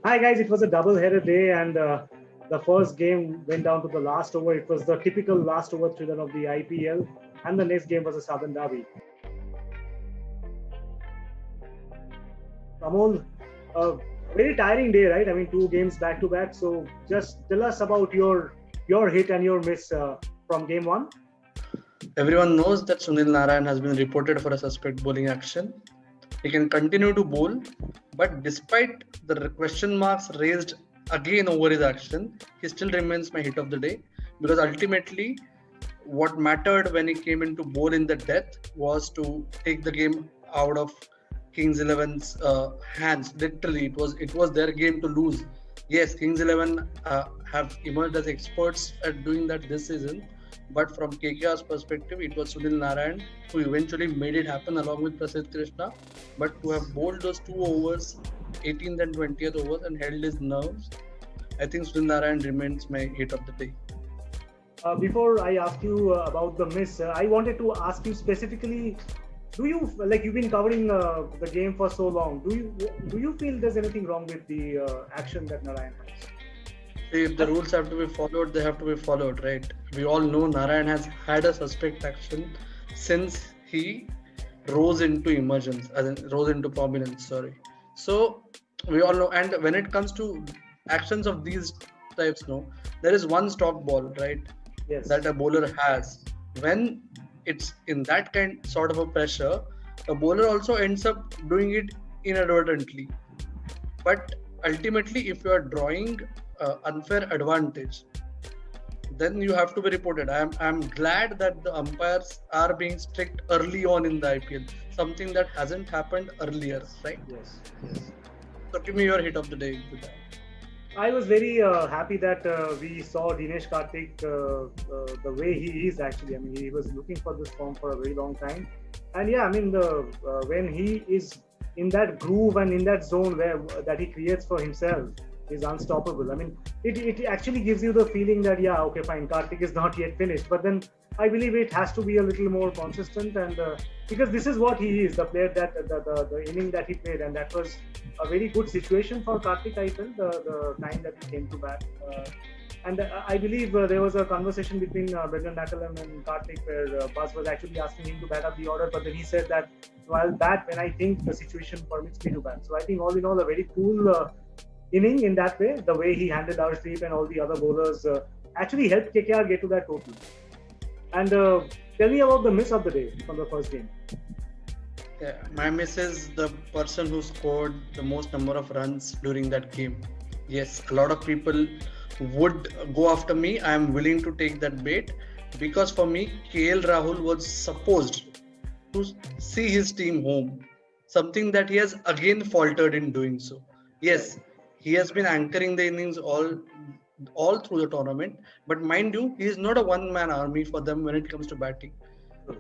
Hi guys, it was a double-header day, and the first game went down to the last over. It was the typical last over thriller of the IPL, and the next game was a Southern Derby. Amol, a very tiring day, right? I mean, two games back to back. So just tell us about your hit and your miss from game one. Everyone knows that Sunil Narayan has been reported for a suspect bowling action. He can continue to bowl, but despite the question marks raised again over his action, he still remains my hit of the day because ultimately what mattered when he came into bowl in the death was to take the game out of Kings 11's hands. Literally, it was their game to lose. Yes, Kings 11 have emerged as experts at doing that this season, but from KKR's perspective, it was Sunil Narayan who eventually made it happen along with Prasidh Krishna. But to have bowled those two overs, 18th and 20th overs, and held his nerves, I think Sunil Narayan remains my hit of the day. Before I ask you about the miss, I wanted to ask you specifically. Do you like you've been covering the game for so long? Do you feel there's anything wrong with the action that Narayan has? If the rules have to be followed, they have to be followed, right? We all know Narayan has had a suspect action since he rose into emergence, as in rose into prominence. Sorry. So we all know, and when it comes to actions of these types, no, there is one stock ball, right, Yes. that a bowler has. When it's in that kind sort of a pressure, a bowler also ends up doing it inadvertently. But ultimately, if you are drawing unfair advantage, then you have to be reported. I'm glad that the umpires are being strict early on in the IPL, something that hasn't happened earlier, right? Yes. Yes. So give me your hit of the day with that. I was very happy that we saw Dinesh Karthik the way he is actually. I mean, he was looking for this form for a very long time, and yeah, I mean, the when he is in that groove and in that zone where that he creates for himself is unstoppable. I mean, it actually gives you the feeling that yeah, okay, fine, Karthik is not yet finished, but then I believe it has to be a little more consistent and because this is what he is, the player that the inning that he played, and that was a very good situation for Karthik. I felt the time that he came to bat. And I believe there was a conversation between Brendan McCullum and Karthik where Buzz was actually asking him to bat up the order, but then he said that well, I'll bat when I think the situation permits me to bat. So I think all in all, a very cool inning in that way. The way he handled Arshdeep and all the other bowlers actually helped KKR get to that total. And tell me about the miss of the day from the first game. Yeah, my miss is the person who scored the most number of runs during that game. Yes, a lot of people would go after me. I am willing to take that bait because for me, KL Rahul was supposed to see his team home, something that he has again faltered in doing so. Right. Yes, he has been anchoring the innings all through the tournament, but mind you, he is not a one-man army for them when it comes to batting.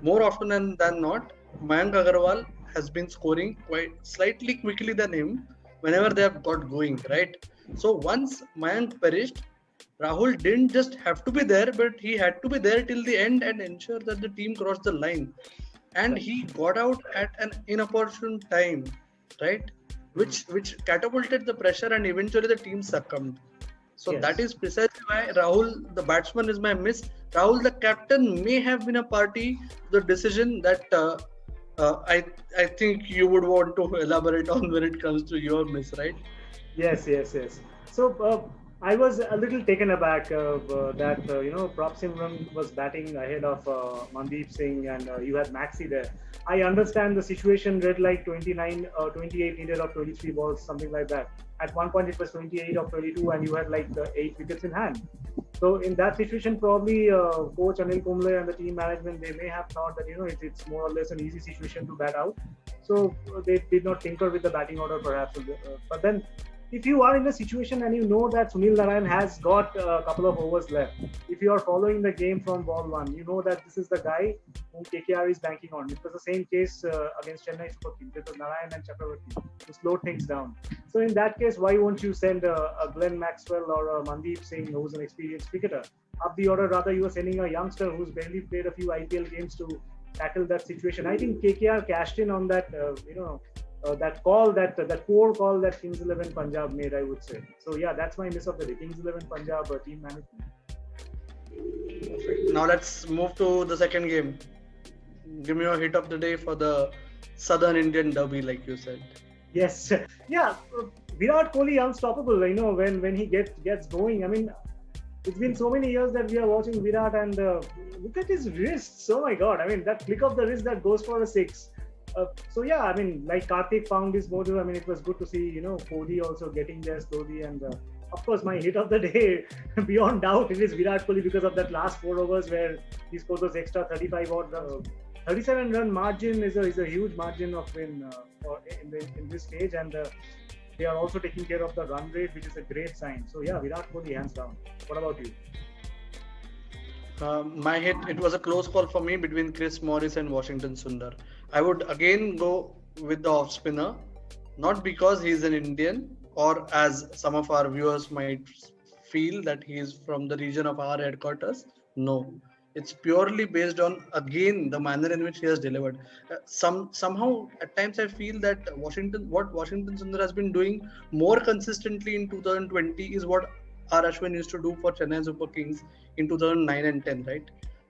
More often than not, Mayank Agarwal has been scoring quite slightly quickly than him whenever they have got going, right? So once Mayank perished, Rahul didn't just have to be there, but he had to be there till the end and ensure that the team crossed the line. And Right. he got out at an inopportune time, right? Mhm. Which catapulted the pressure and eventually the team succumbed. So that Yes. is precisely why Rahul, the batsman, is my miss. Rahul, the captain, may have been a party to the decision that uh, I I think you would want to elaborate on when it comes to your miss, right? Yes, yes, yes. So I was a little taken aback that Prop Simran was batting ahead of Mandeep Singh, and you had Maxi there. I understand the situation read like 29, 28 needed of 23 balls, something like that. At one point it was 28 of 22, and you had like 8 wickets in hand. So in that situation, probably coach Anil Kumble and the team management they may have thought that it's more or less an easy situation to bat out. So they did not tinker with the batting order perhaps. But then if you are in a situation and you know that Sunil Narayan has got a couple of overs left, if you are following the game from ball one, you know that this is the guy who KKR is banking on. It was the same case against Chennai Super Kings. It was Narayan and Chakravarti to slow things down. So in that case, why won't you send a Glenn Maxwell or a Mandeep Singh, who's an experienced cricketer, up the order? Rather, you are sending a youngster who's barely played a few IPL games to tackle that situation. I think KKR cashed in on that, that call, that poor call that Kings 11 Punjab made, I would say. So yeah, that's my miss of the day. Kings 11 Punjab team management. Now let's move to the second game. Give me your hit of the day for the Southern Indian Derby, like you said. Yes, yeah. Virat Kohli unstoppable. You know, when he gets going. I mean, it's been so many years that we are watching Virat, and look at his wrists. Oh my God! I mean, that flick of the wrist that goes for a six. So yeah, I mean, like Karthik found his motive. I mean, it was good to see, you know, Kohli also getting there slowly. And of course, my hit of the day, beyond doubt, it is Virat Kohli because of that last 4 overs where he scored those extra 35 odd 37 run margin is a huge margin of win in this stage, and they are also taking care of the run rate, which is a great sign. So yeah, Virat Kohli hands down. What about you? My hit, it was a close call for me between Chris Morris and Washington Sundar. I would again go with the off spinner, not because he's an Indian or as some of our viewers might feel that he is from the region of our headquarters. No, it's purely based on again the manner in which he has delivered. Somehow at times I feel that what Washington Sundar has been doing more consistently in 2020 is what R. Ashwin used to do for Chennai Super Kings in 2009 and 10, right?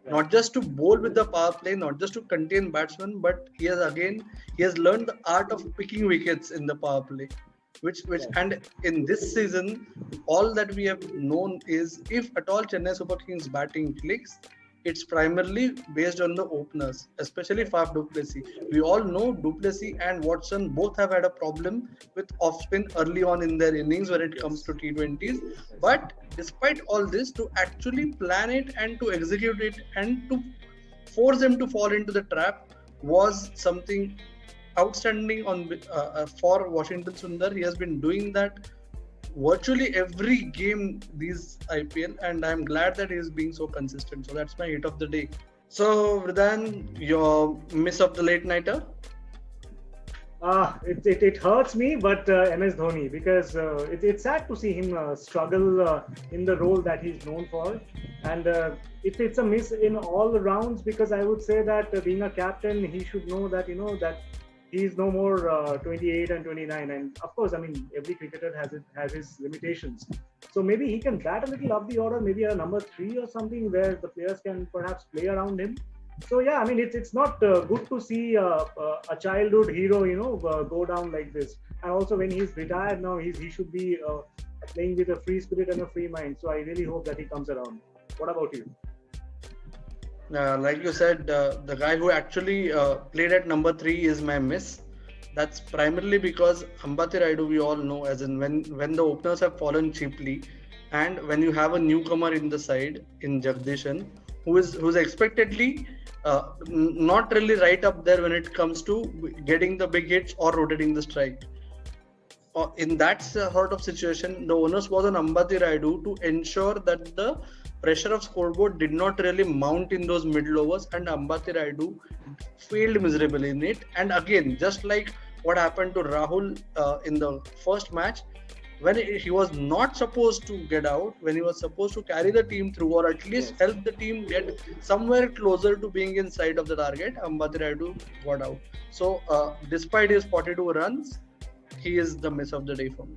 Yeah. Not just to bowl with the power play, not just to contain batsmen, but he has learned the art of picking wickets in the power play. Which and in this season, all that we have known is if at all Chennai Super Kings batting clicks, it's primarily based on the openers, especially Faf du Plessis. We all know du Plessis and Watson both have had a problem with off spin early on in their innings when it comes to T20s. But despite all this, to actually plan it and to execute it and to force them to fall into the trap was something outstanding for Washington Sundar. He has been doing that virtually every game these IPL, and I'm glad that he is being so consistent. So that's my hit of the day. So Vridhan, your miss of the late nighter? It hurts me, but MS Dhoni, because it's sad to see him struggle in the role that he's known for, and it's a miss in all rounds, because I would say that being a captain, he should know that, you know, that he's no more 28 and 29, and of course, I mean, every cricketer has his limitations. So maybe he can bat a little up the order, maybe a number 3 or something, where the players can perhaps play around him. So yeah, I mean, it's not good to see a childhood hero, you know, go down like this. And also, when he's retired now, he should be playing with a free spirit and a free mind. So I really hope that he comes around. What about you? Like you said, the guy who actually played at number 3 is my miss. That's primarily because Ambati Rayudu, we all know, as in when the openers have fallen cheaply, and when you have a newcomer in the side in Jagdishan, who's expectedly not really right up there when it comes to getting the big hits or rotating the strike. In that sort of situation, the onus was on Ambati Rayudu to ensure that the pressure of scoreboard did not really mount in those middle overs, and Ambati Rayudu failed miserably in it. And again, just like what happened to Rahul in the first match, when he was not supposed to get out, when he was supposed to carry the team through or at least help the team get somewhere closer to being inside of the target, Ambati Rayudu got out. So despite his 42 runs, he is the miss of the day for me.